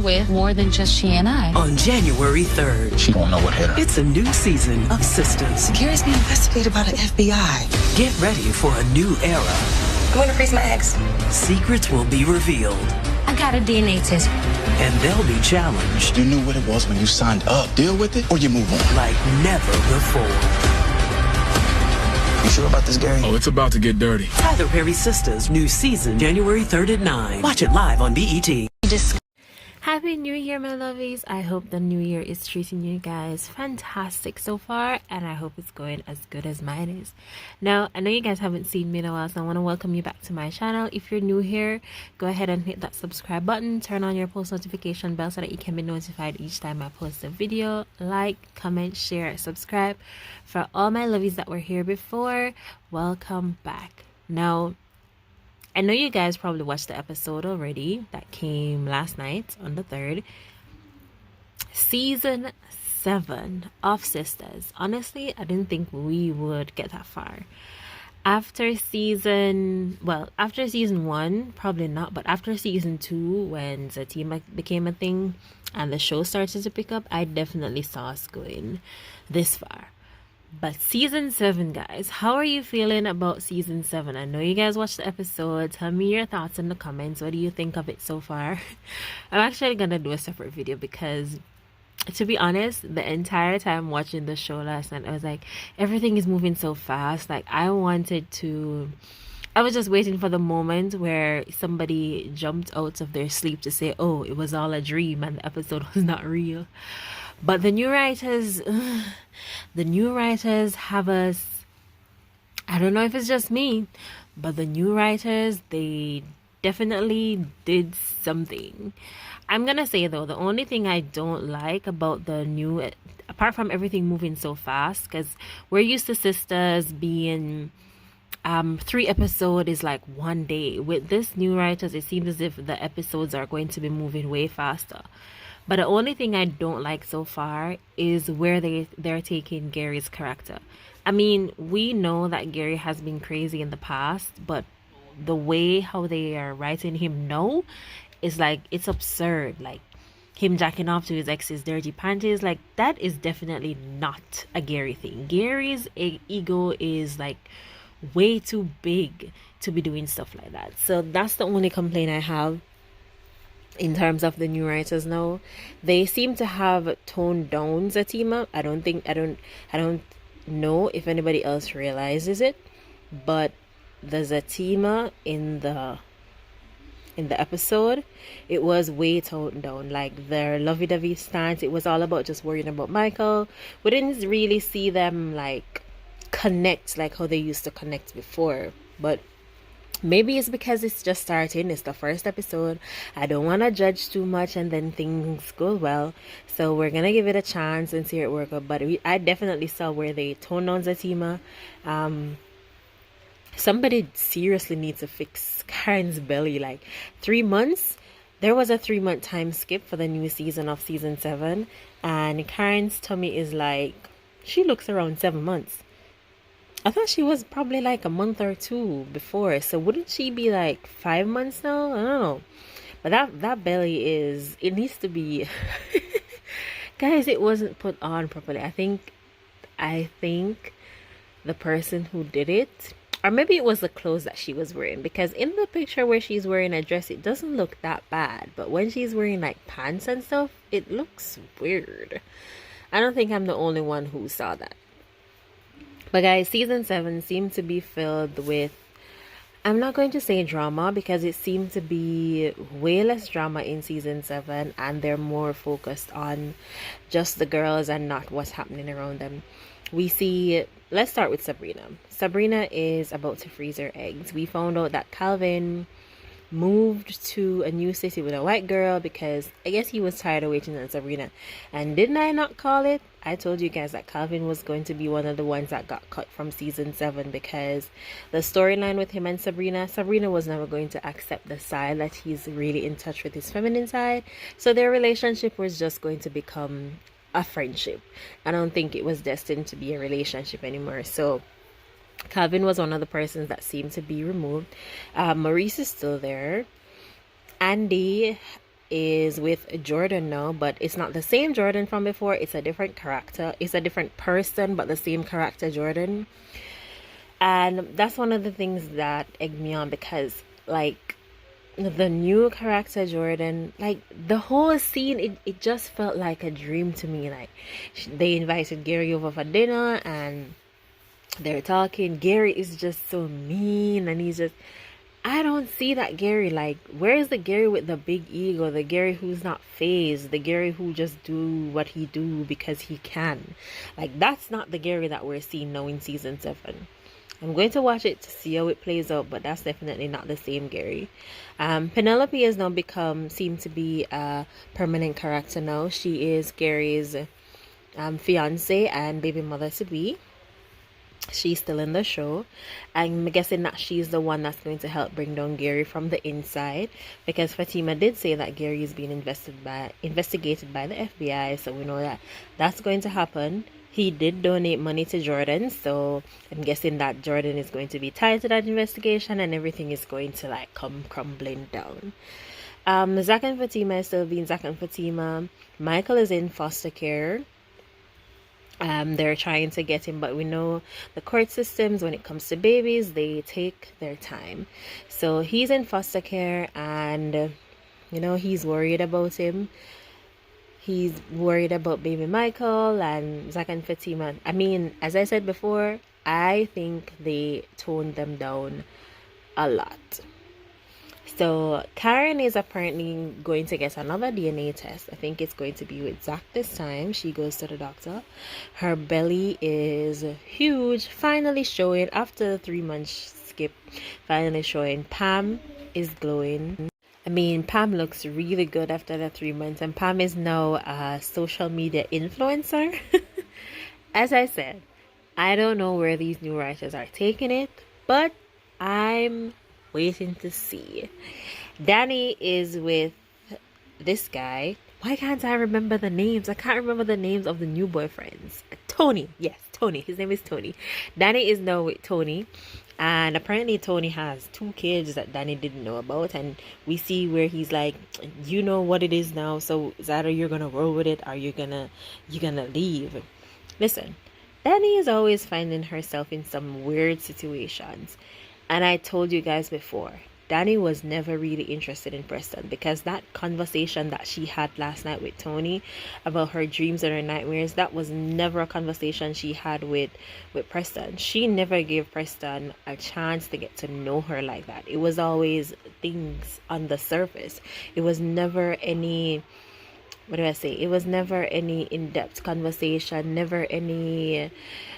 deal with more than just she and I. On January 3rd, She don't know what hit her. it's a new season of Sistas. Gary's being investigated by the FBI. Get ready for a new era. I'm gonna freeze my eggs. Secrets will be revealed, I got a DNA test. and they'll be challenged You knew what it was when you signed up. Deal with it or you move on. like never before. You sure about this, Gary? Oh, it's about to get dirty. Tyler Perry Sistas, new season, January 3rd at 9. Watch it live on BET. Happy New Year, my lovies. I hope the new year is treating you guys fantastic so far, and I hope it's going as good as mine is. Now, I know you guys haven't seen me in a while, so I want to welcome you back to my channel. If you're new here, go ahead and hit that subscribe button, turn on your post notification bell so that you can be notified each time I post a video. Like, comment, share, subscribe. For all my lovies that were here before, welcome back. Now, I know you guys probably watched the episode already that came last night on the 3rd. Season 7 of Sistas. Honestly, I didn't think we would get that far. After season 1, probably not, but after season 2, when Zatima became a thing and the show started to pick up, I definitely saw us going this far. But season 7, guys, how are you feeling about season 7? I know you guys watched the episode. Tell me your thoughts in the comments. What do you think of it so far? I'm actually gonna do a separate video because, to be honest, the entire time watching the show last night, I was like, everything is moving so fast. Like, I was just waiting for the moment where somebody jumped out of their sleep to say, oh, it was all a dream and the episode was not real. But the new writers have us, I don't know if it's just me, but the new writers, they definitely did something. I'm gonna say though, the only thing I don't like about the new, apart from everything moving so fast, because we're used to Sistas being 3 episodes is like 1 day. With this new writers, it seems as if the episodes are going to be moving way faster. But the only thing I don't like so far is where they're taking Gary's character. I mean, we know that Gary has been crazy in the past, but the way how they are writing him now is like, it's absurd. Like, him jacking off to his ex's dirty panties, like, that is definitely not a Gary thing. Gary's ego is like way too big to be doing stuff like that. So that's the only complaint I have. In terms of the new writers now, they seem to have toned down Zatima. I don't know if anybody else realizes it, but the Zatima in the episode, it was way toned down. Like, their lovey-dovey stance, it was all about just worrying about Michael. We didn't really see them like connect like how they used to connect before, but maybe it's because it's just starting. It's the first episode. I don't want to judge too much and then things go well. So we're going to give it a chance and see it work out. But I definitely saw where they toned down Zatima. Somebody seriously needs to fix Karen's belly. Like, 3 months. There was a 3-month time skip for the new season of season 7. And Karen's tummy is like, she looks around 7 months. I thought she was probably like a month or 2 before. So wouldn't she be like 5 months now? I don't know. But that belly is, it needs to be guys, it wasn't put on properly. I think the person who did it, or maybe it was the clothes that she was wearing, because in the picture where she's wearing a dress, it doesn't look that bad, but when she's wearing like pants and stuff, it looks weird. I don't think I'm the only one who saw that. But guys, season 7 seemed to be filled with, I'm not going to say drama, because it seemed to be way less drama in season 7, and they're more focused on just the girls and not what's happening around them. We see, let's start with Sabrina. Sabrina is about to freeze her eggs. We found out that Calvin moved to a new city with a white girl because I guess he was tired of waiting on Sabrina. And didn't I not call it? I told you guys that Calvin was going to be one of the ones that got cut from season 7 because the storyline with him and Sabrina was never going to accept the side that he's really in touch with his feminine side. So their relationship was just going to become a friendship. I don't think it was destined to be a relationship anymore. So Calvin was one of the persons that seemed to be removed. Maurice is still there. Andy, is with Jordan now, but it's not the same Jordan from before. It's a different character. It's a different person, but the same character Jordan. And that's one of the things that egged me on, because like the new character Jordan, like the whole scene, it just felt like a dream to me. Like they invited Gary over for dinner and they're talking. Gary is just so mean, and he's just, I don't see that Gary. Like, where is the Gary with the big ego? The Gary who's not phased. The Gary who just do what he do because he can. Like, that's not the Gary that we're seeing now in season 7. I'm going to watch it to see how it plays out, but that's definitely not the same Gary. Penelope has now seemed to be a permanent character now. She is Gary's fiance and baby mother to be. She's still in the show. I'm guessing that she's the one that's going to help bring down Gary from the inside, because Fatima did say that Gary is being investigated by the FBI, so we know that that's going to happen. He did donate money to Jordan, so I'm guessing that Jordan is going to be tied to that investigation and everything is going to like come crumbling down. Zach and Fatima is still being Zach and Fatima. Michael is in foster care. They're trying to get him, but we know the court systems, when it comes to babies, they take their time. So he's in foster care, and you know, he's worried about him. He's worried about baby Michael and Zach and Fatima. I mean, as I said before, I think they toned them down a lot. So Karen is apparently going to get another DNA test. I think it's going to be with Zach this time. She goes to the doctor. Her belly is huge, finally showing after the 3-month skip. Finally showing. Pam is glowing. I mean, Pam looks really good after the 3 months, and Pam is now a social media influencer. As I said, I don't know where these new writers are taking it, but I'm waiting to see. Danny is with this guy. Why can't I remember the names? I can't remember the names of the new boyfriends. Tony. Yes, Tony. His name is Tony. Danny is now with Tony. And apparently Tony has 2 kids that Danny didn't know about. And we see where he's like, you know what it is now. So is either you're going to roll with it or you're gonna leave. Listen, Danny is always finding herself in some weird situations. And I told you guys before, Danny was never really interested in Preston, because that conversation that she had last night with Tony about her dreams and her nightmares, that was never a conversation she had with Preston. She never gave Preston a chance to get to know her like that. It was always things on the surface. It was never any, it was never any in-depth conversation, never any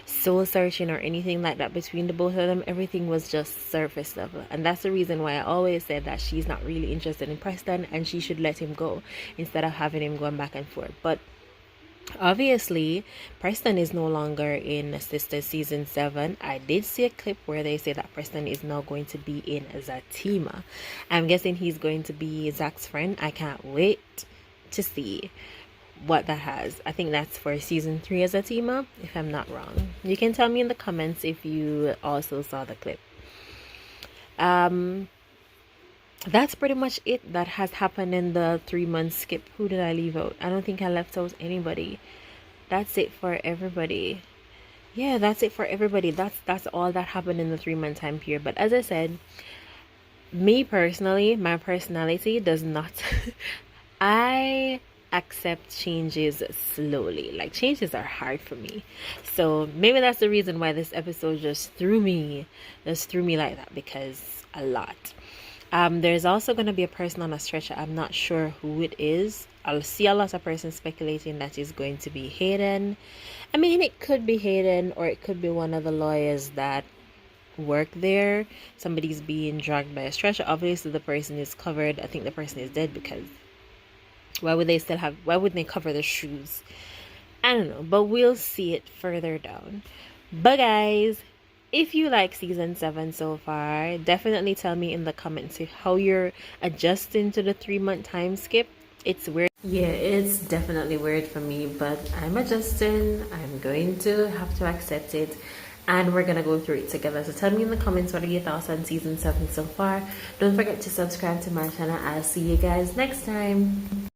soul searching or anything like that between the both of them. Everything was just surface level, and that's the reason why I always said that she's not really interested in Preston and she should let him go instead of having him going back and forth. But obviously Preston is no longer in Sistas season 7. I did see a clip where they say that Preston is now going to be in Zatima. I'm guessing he's going to be Zach's friend. I can't wait to see what that has. I think that's for season 3 as a team, if I'm not wrong. You can tell me in the comments if you also saw the clip. That's pretty much it that has happened in the 3-month skip. Who did I leave out? I don't think I left out anybody. That's it for everybody. Yeah, that's it for everybody. That's all that happened in the 3-month time period. But as I said, me personally, my personality does not I accept changes slowly. Like, changes are hard for me, so maybe that's the reason why this episode just threw me like that, because a lot. There's also going to be a person on a stretcher. I'm not sure who it is. I'll see a lot of persons speculating that is going to be Hayden. I mean, it could be Hayden, or it could be one of the lawyers that work there. Somebody's being dragged by a stretcher. Obviously the person is covered. I think the person is dead, because why would they cover their shoes? I don't know, but we'll see it further down. But guys, if you like season 7 so far, definitely tell me in the comments how you're adjusting to the 3-month time skip. It's weird. Yeah, it's definitely weird for me, but I'm adjusting. I'm going to have to accept it. and we're gonna go through it together. So tell me in the comments what are your thoughts on season 7 so far. Don't forget to subscribe to my channel. I'll see you guys next time.